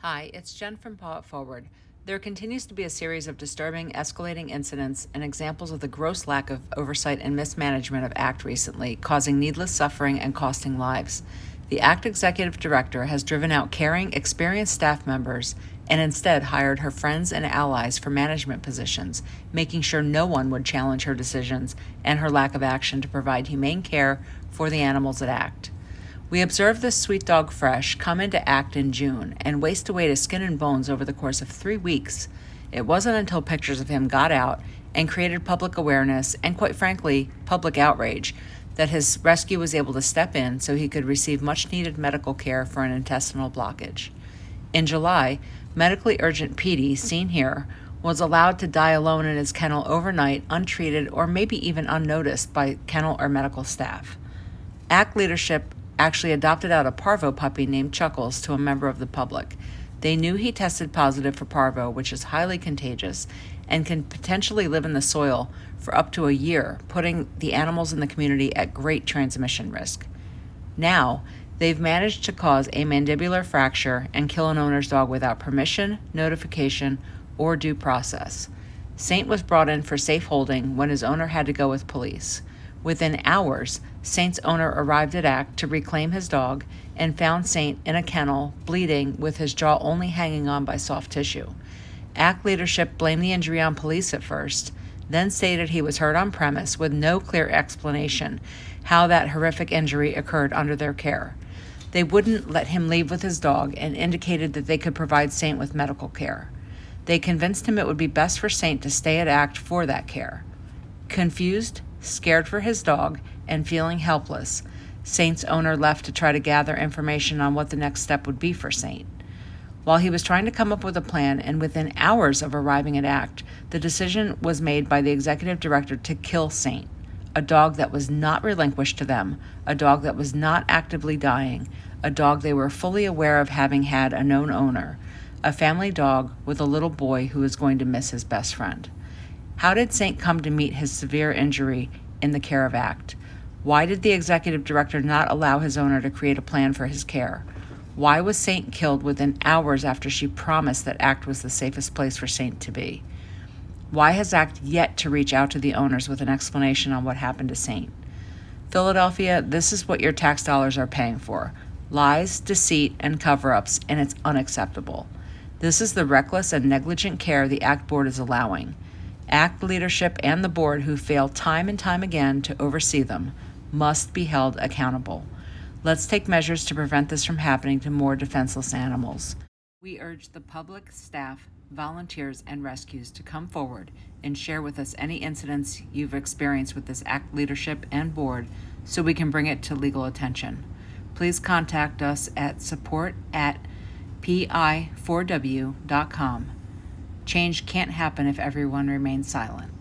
Hi, it's Jen from Paw It Forward. There continues to be a series of disturbing, escalating incidents and examples of the gross lack of oversight and mismanagement of ACT recently, causing needless suffering and costing lives. The ACT executive director has driven out caring, experienced staff members and instead hired her friends and allies for management positions, making sure no one would challenge her decisions and her lack of action to provide humane care for the animals at ACT. We observed this sweet dog Fresh come into ACT in June and waste away to skin and bones over the course of 3 weeks. It wasn't until pictures of him got out and created public awareness and, quite frankly, public outrage that his rescue was able to step in so he could receive much-needed medical care for an intestinal blockage. In July, medically urgent Petey, seen here, was allowed to die alone in his kennel overnight, untreated or maybe even unnoticed by kennel or medical staff. ACT leadership actually adopted out a parvo puppy named Chuckles to a member of the public. They knew he tested positive for parvo, which is highly contagious and can potentially live in the soil for up to a year, putting the animals in the community at great transmission risk. Now, they've managed to cause a mandibular fracture and kill an owner's dog without permission, notification, or due process. Saint was brought in for safe holding when his owner had to go with police. Within hours, Saint's owner arrived at ACT to reclaim his dog and found Saint in a kennel, bleeding, with his jaw only hanging on by soft tissue. ACT leadership blamed the injury on police at first, then stated he was hurt on premise with no clear explanation how that horrific injury occurred under their care. They wouldn't let him leave with his dog and indicated that they could provide Saint with medical care. They convinced him it would be best for Saint to stay at ACT for that care. Confused, scared for his dog, and feeling helpless, Saint's owner left to try to gather information on what the next step would be for Saint. While he was trying to come up with a plan, and within hours of arriving at ACT, the decision was made by the executive director to kill Saint, a dog that was not relinquished to them, a dog that was not actively dying, a dog they were fully aware of having had a known owner, a family dog with a little boy who was going to miss his best friend. How did Saint come to meet his severe injury in the care of ACT? Why did the executive director not allow his owner to create a plan for his care? Why was Saint killed within hours after she promised that ACT was the safest place for Saint to be? Why has ACT yet to reach out to the owners with an explanation on what happened to Saint? Philadelphia, this is what your tax dollars are paying for: lies, deceit, and cover-ups, and it's unacceptable. This is the reckless and negligent care the ACT board is allowing. ACT leadership and the board, who fail time and time again to oversee them, must be held accountable. Let's take measures to prevent this from happening to more defenseless animals. We urge the public, staff, volunteers, and rescues to come forward and share with us any incidents you've experienced with this ACT leadership and board so we can bring it to legal attention. Please contact us at support@pi4w.com. Change can't happen if everyone remains silent.